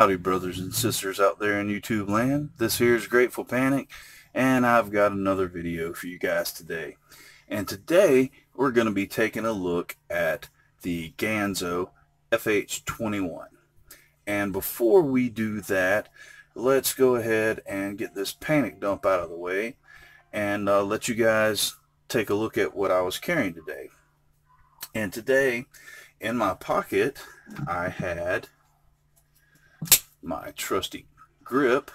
Howdy brothers and sisters out there in YouTube land. This here is Grateful Panic, and I've got another video for you guys today. And today we're going to be taking a look at the Ganzo FH21. And before we do that, let's go ahead and get this panic dump out of the way and let you guys take a look at what I was carrying today. And today in my pocket I had my trusty grip.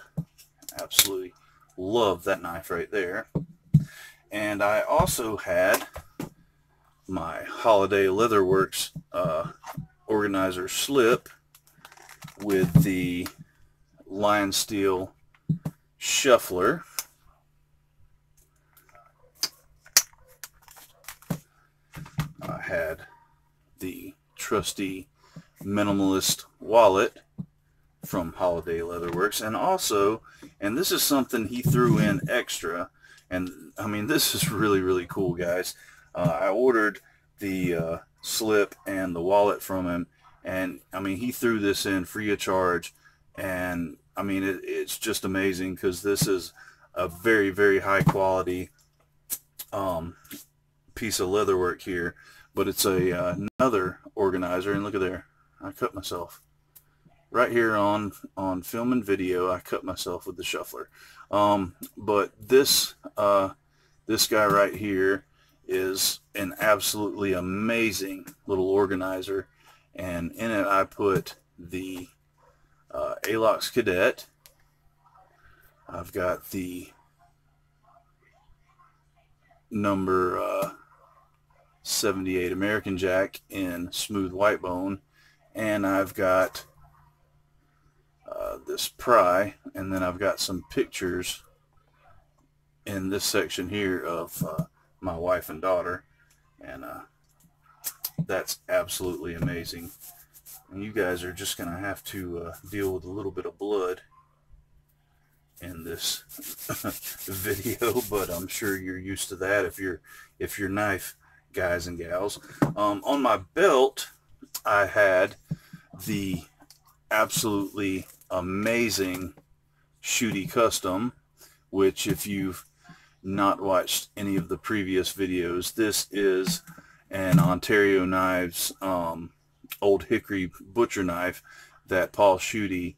Absolutely love that knife right there. And I also had my Holiday Leatherworks organizer slip with the Lion Steel shuffler. I had the trusty minimalist wallet from Holiday Leatherworks, and also, and this is something he threw in extra, and I mean this is really cool, guys. I ordered the slip and the wallet from him, and I mean he threw this in free of charge, and I mean it's just amazing because this is a very high quality piece of leatherwork here, but it's another organizer. And look at there, I cut myself right here on film and video. I cut myself with the shuffler. But this guy right here is an absolutely amazing little organizer, and in it I put the Alox Cadet. I've got the number 78 American Jack in smooth white bone, and I've got this pry, and then I've got some pictures in this section here of my wife and daughter, and that's absolutely amazing. And you guys are just gonna have to deal with a little bit of blood in this video, but I'm sure you're used to that if you're knife guys and gals. On my belt I had the absolutely amazing Shootie Custom, which, if you've not watched any of the previous videos, this is an Ontario Knives old hickory butcher knife that Paul Shootie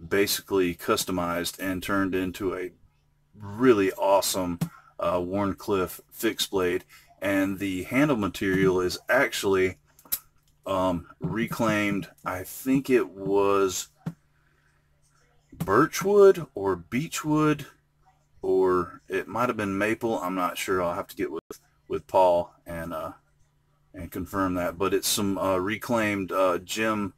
basically customized and turned into a really awesome Warncliffe fixed blade. And the handle material is actually reclaimed, I think it was birchwood or beechwood, or it might have been maple. I'm not sure. I'll have to get with Paul and confirm that. But it's some reclaimed gem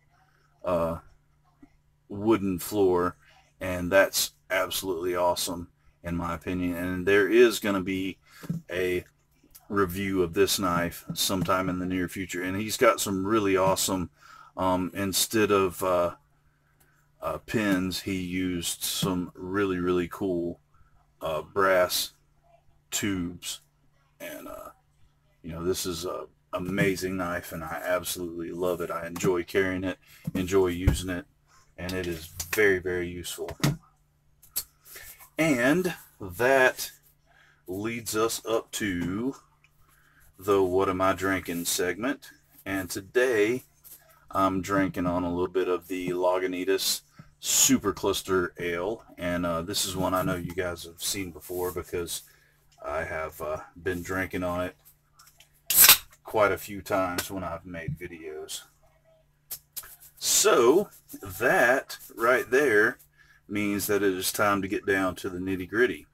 wooden floor, and that's absolutely awesome in my opinion. And there is going to be a review of this knife sometime in the near future, and he's got some really awesome instead of pins, he used some really cool brass tubes, and you know, this is a amazing knife, and I absolutely love it. I enjoy carrying it, enjoy using it, and it is very useful. And that leads us up to the What Am I Drinking segment, and today I'm drinking on a little bit of the Lagunitas Super Cluster Ale, and this is one I know you guys have seen before because I have been drinking on it quite a few times when I've made videos. So that right there means that it is time to get down to the nitty-gritty.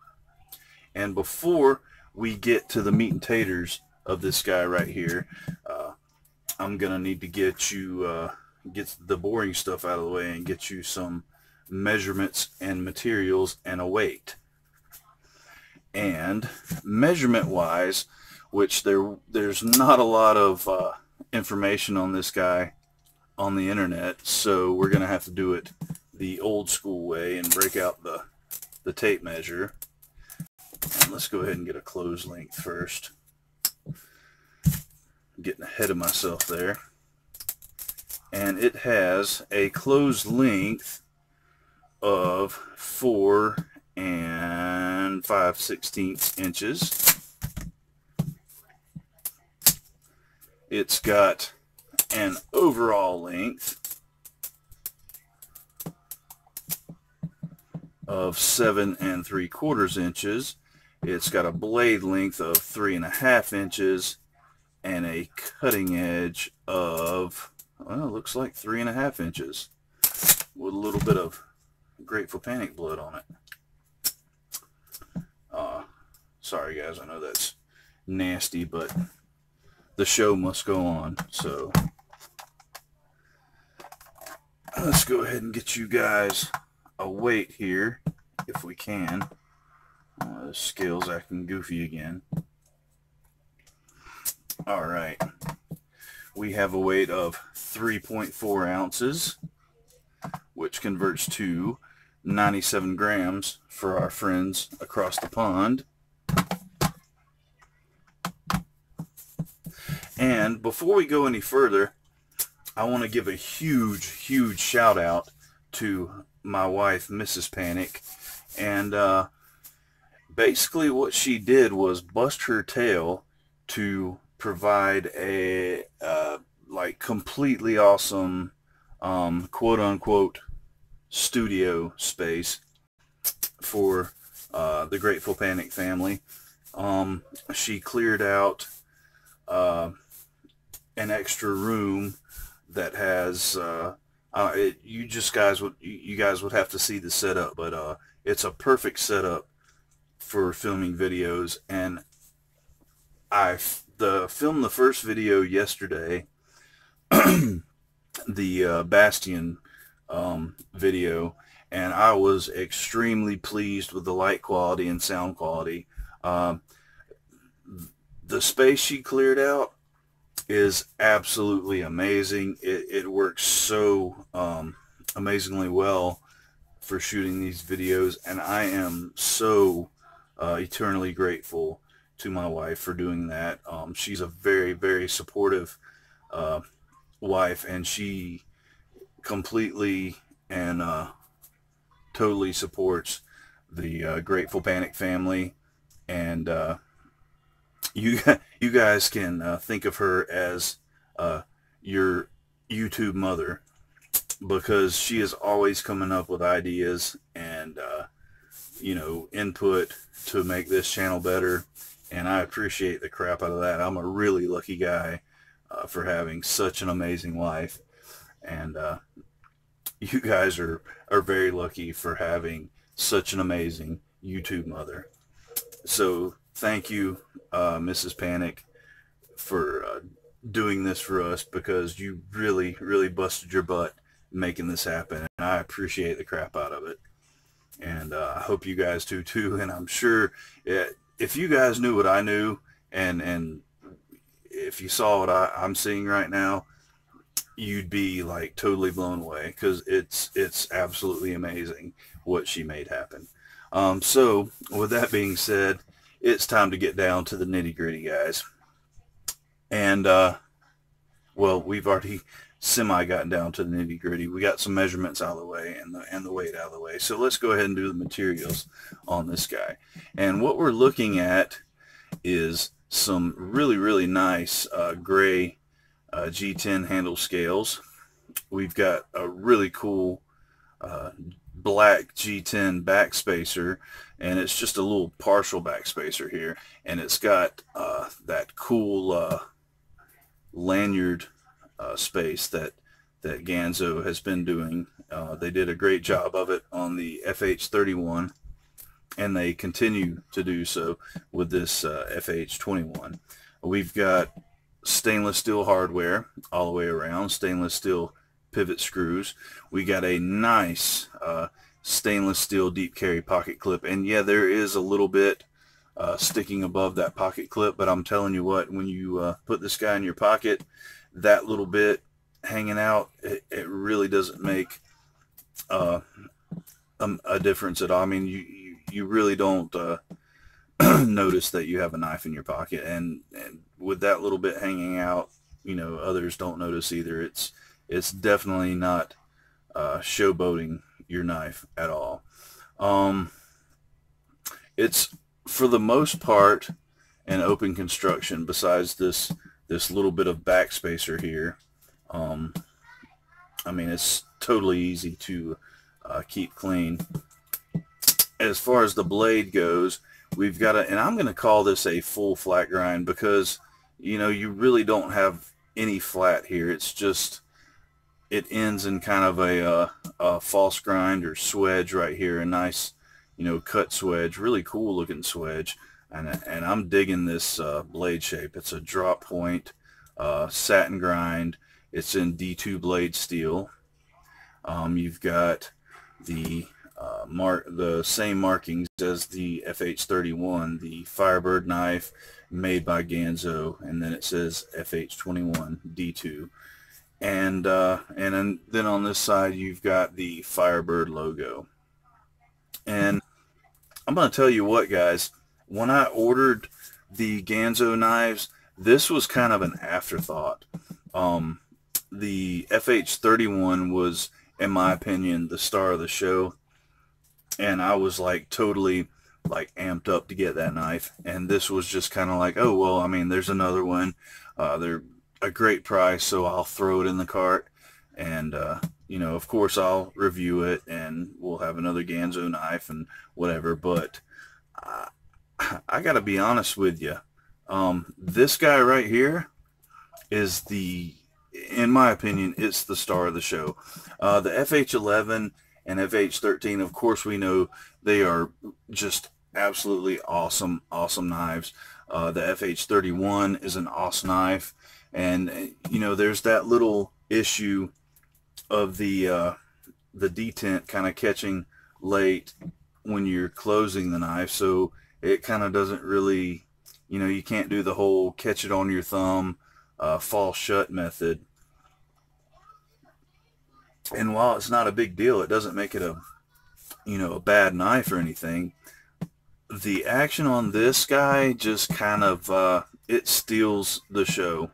And before we get to the meat and taters of this guy right here, I'm gonna need to get you get the boring stuff out of the way and get you some measurements and materials and a weight. And measurement wise, which there's not a lot of information on this guy on the internet, so we're gonna have to do it the old school way and break out the tape measure. And let's go ahead and get a close length first. Getting ahead of myself there. and it has a closed length of 4 5/16 inches. It's got an overall length of 7 3/4 inches. It's got a blade length of 3 1/2 inches and a cutting edge of, well, it looks like 3 1/2 inches with a little bit of Grateful Panic blood on it. Sorry guys, I know that's nasty, but the show must go on. So let's go ahead and get you guys a weight here if we can. The scale's acting goofy again. Alright, we have a weight of 3.4 ounces, which converts to 97 grams for our friends across the pond. And before we go any further, I want to give a huge shout out to my wife, Mrs. Panic. And basically what she did was bust her tail to provide a like completely awesome quote-unquote studio space for the Grateful Panic family. She cleared out an extra room that has you guys would have to see the setup, but it's a perfect setup for filming videos. And I filmed the first video yesterday, the Bastion video, and I was extremely pleased with the light quality and sound quality. The space she cleared out is absolutely amazing. It works so amazingly well for shooting these videos, and I am so eternally grateful to my wife for doing that. She's a very supportive wife, and she completely and totally supports the Grateful Panic family. And you guys can think of her as your YouTube mother, because she is always coming up with ideas and you know, input to make this channel better, and I appreciate the crap out of that. I'm a really lucky guy for having such an amazing wife, and you guys are very lucky for having such an amazing YouTube mother. So thank you, Mrs. Panic, for doing this for us, because you really busted your butt making this happen, and I appreciate the crap out of it. And I hope you guys do too. And I'm sure if you guys knew what I knew, and if you saw what I'm seeing right now, you'd be like totally blown away, because it's absolutely amazing what she made happen. So with that being said, it's time to get down to the nitty-gritty, guys. And well, we've already gotten down to the nitty-gritty. We got some measurements out of the way and the weight out of the way. So let's go ahead and do the materials on this guy. And what we're looking at is some really nice gray G10 handle scales. We've got a really cool black G10 backspacer, and it's just a little partial backspacer here, and it's got that cool lanyard space that Ganzo has been doing. They did a great job of it on the FH21, and they continue to do so with this FH21. We've got stainless steel hardware all the way around, stainless steel pivot screws. We got a nice stainless steel deep carry pocket clip, and yeah, there is a little bit sticking above that pocket clip, but I'm telling you what, when you put this guy in your pocket, that little bit hanging out, it really doesn't make a difference at all. I mean, you really don't notice that you have a knife in your pocket, and with that little bit hanging out, you know, others don't notice either. It's definitely not showboating your knife at all. It's for the most part an open construction, besides this little bit of backspacer here. I mean, it's totally easy to keep clean. As far as the blade goes, we've got and I'm going to call this a full flat grind, because you know, you really don't have any flat here. It's just, it ends in kind of a false grind or swedge right here, a nice, you know, cut swedge, really cool looking swedge. And I'm digging this blade shape. It's a drop point satin grind. It's in D2 blade steel. You've got the the same markings as the FH21, the Firebird knife made by Ganzo, and then it says FH21 D2. And then on this side you've got the Firebird logo. And I'm going to tell you what, guys, when I ordered the Ganzo knives, this was kind of an afterthought. The FH31 was, in my opinion, the star of the show, and I was like totally like amped up to get that knife. And this was just kind of like, oh well, I mean, there's another one. They're a great price, so I'll throw it in the cart, and you know, of course I'll review it, and we'll have another Ganzo knife and whatever. But I gotta be honest with you, this guy right here is in my opinion, it's the star of the show. The FH11 and FH13, of course, we know they are just absolutely awesome knives. The FH31 is an awesome knife, and you know, there's that little issue of the detent kind of catching late when you're closing the knife, so it kind of doesn't really, you know, you can't do the whole catch it on your thumb fall shut method. And while it's not a big deal, it doesn't make it a, you know, a bad knife or anything. The action on this guy just kind of it steals the show,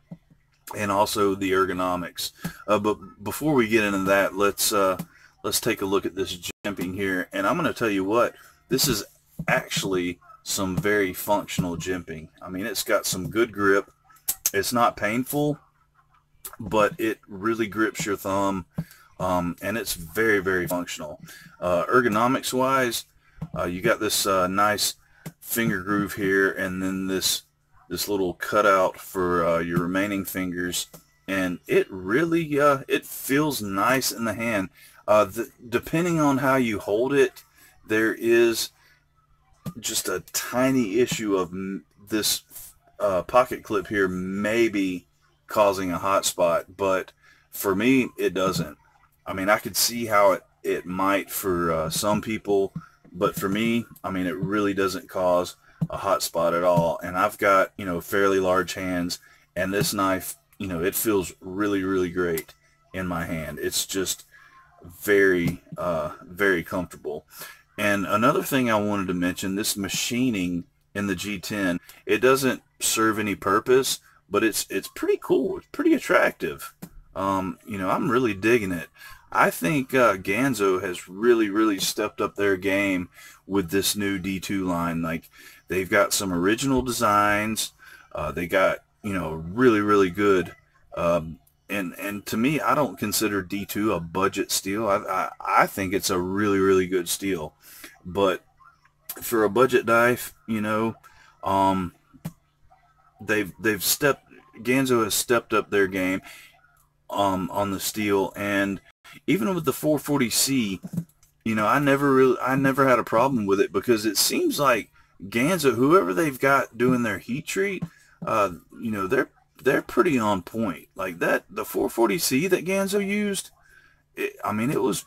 and also the ergonomics. But before we get into that, let's take a look at this jimping here. And I'm going to tell you what, this is actually some very functional jimping. I mean, it's got some good grip. It's not painful, but it really grips your thumb. And it's very, very functional. Ergonomics wise, you got this nice finger groove here, and then this little cutout for your remaining fingers, and it really it feels nice in the hand. Depending on how you hold it, there is just a tiny issue of this pocket clip here maybe causing a hot spot, but for me it doesn't. I mean, I could see how it might for some people, but for me, I mean, it really doesn't cause a hot spot at all. And I've got, you know, fairly large hands, and this knife, you know, it feels really, really great in my hand. It's just very, very comfortable. And another thing I wanted to mention, this machining in the G10, it doesn't serve any purpose, but it's pretty cool. It's pretty attractive. You know, I'm really digging it. I think Ganzo has really, really stepped up their game with this new D2 line. Like, they've got some original designs. They got, you know, really, really good. And to me, I don't consider D2 a budget steel. I think it's a really, really good steel. But for a budget knife, you know, Ganzo has stepped up their game on the steel. And even with the 440C, you know, I never had a problem with it, because it seems like Ganzo, whoever they've got doing their heat treat, you know, they're pretty on point. Like that, the 440C that Ganzo used, I mean, it was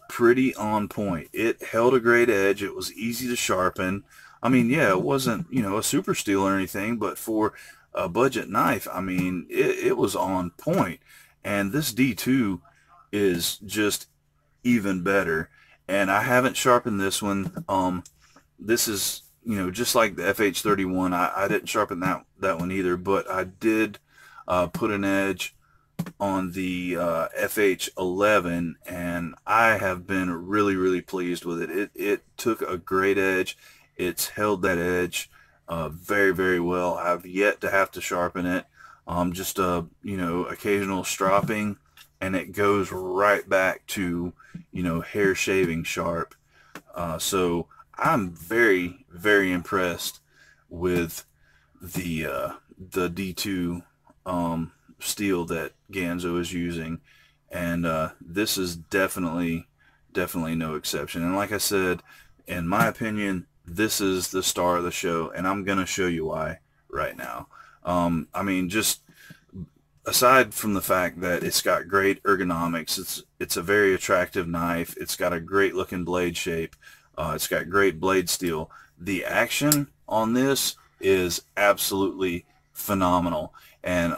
pretty on point. It held a great edge. It was easy to sharpen. I mean, yeah, it wasn't, you know, a super steel or anything, but for a budget knife, I mean, it was on point. And this D2 is just even better. And I haven't sharpened this one. This is, you know, just like the FH31. I didn't sharpen that one either, but I did put an edge on the FH11, and I have been really pleased with it. It took a great edge. It's held that edge very well. I've yet to have to sharpen it. Just occasional stropping, and it goes right back to hair shaving sharp. So I'm very impressed with the D2 steel that Ganzo is using, and this is definitely no exception. And like I said, in my opinion, this is the star of the show, and I'm gonna show you why right now. I mean, just aside from the fact that it's got great ergonomics, it's a very attractive knife. It's got a great looking blade shape. It's got great blade steel. The action on this is absolutely phenomenal. And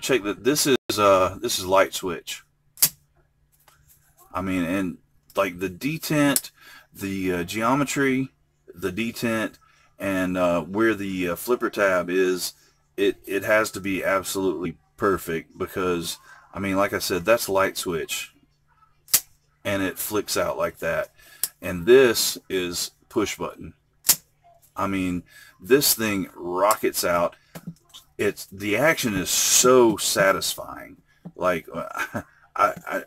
check that this is light switch. I mean, and like the detent, the geometry, the detent, and where the flipper tab is, it has to be absolutely perfect, because I mean, like I said, that's light switch, and it flicks out like that. And this is push button. I mean, this thing rockets out. The action is so satisfying. Like, I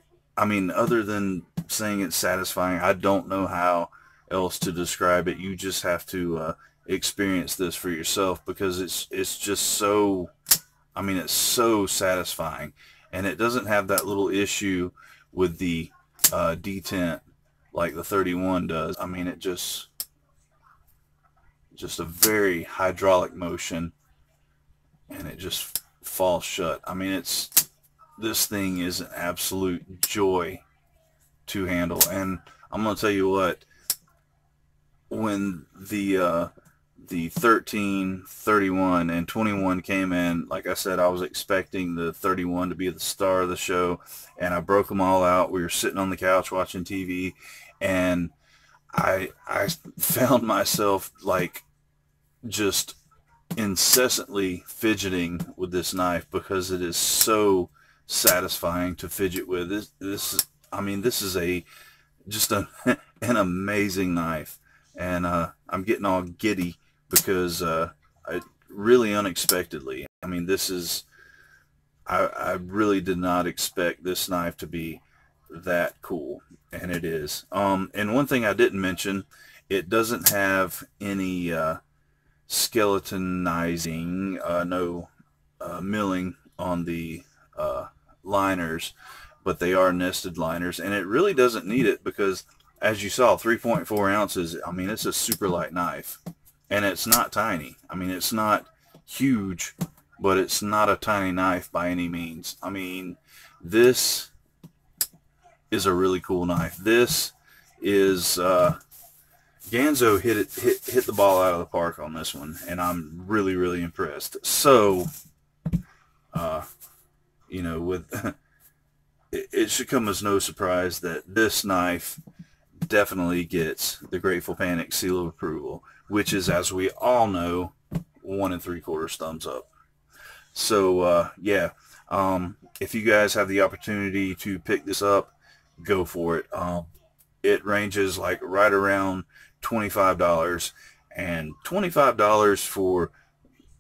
mean, other than saying it's satisfying, I don't know how else to describe it. You just have to experience this for yourself, because it's just so, I mean, it's so satisfying. And it doesn't have that little issue with the detent like the 31 does. I mean, it just a very hydraulic motion, and it just falls shut. I mean, this thing is an absolute joy to handle. And I'm gonna tell you what, when the 13, 31, and 21 came in, like I said, I was expecting the 31 to be the star of the show, and I broke them all out. We were sitting on the couch watching TV, and I found myself like just incessantly fidgeting with this knife, because it is so satisfying to fidget with. I mean, this is just an amazing knife, and I'm getting all giddy because I really unexpectedly. I mean, I really did not expect this knife to be that cool, and it is. And one thing I didn't mention, it doesn't have any skeletonizing, no milling on the liners, but they are nested liners, and it really doesn't need it, because as you saw, 3.4 ounces. I mean, it's a super light knife, and it's not tiny. I mean, it's not huge, but it's not a tiny knife by any means. I mean, this is a really cool knife. This is Ganzo hit the ball out of the park on this one, and I'm really impressed. So with it should come as no surprise that this knife definitely gets the Grateful Panic seal of approval, which is, as we all know, 1 3/4 thumbs up. So yeah, if you guys have the opportunity to pick this up, go for it. It ranges like right around $25, and $25 for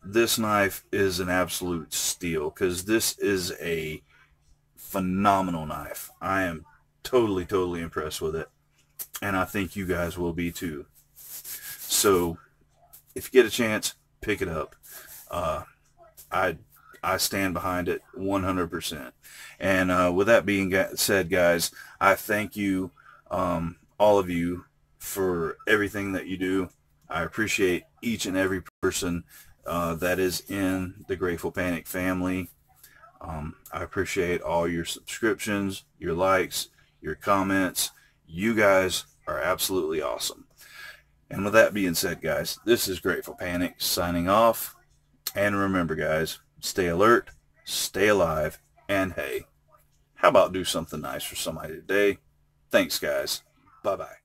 this knife is an absolute steal, because this is a phenomenal knife. I am totally impressed with it, and I think you guys will be too. So if you get a chance, pick it up. I stand behind it 100%. And with that being said, guys, I thank you, all of you, for everything that you do. I appreciate each and every person that is in the Grateful Panic family. I appreciate all your subscriptions, your likes, your comments. You guys are absolutely awesome. And with that being said, guys, this is Grateful Panic signing off. And remember, guys, stay alert, stay alive, and hey, how about do something nice for somebody today? Thanks, guys. Bye-bye.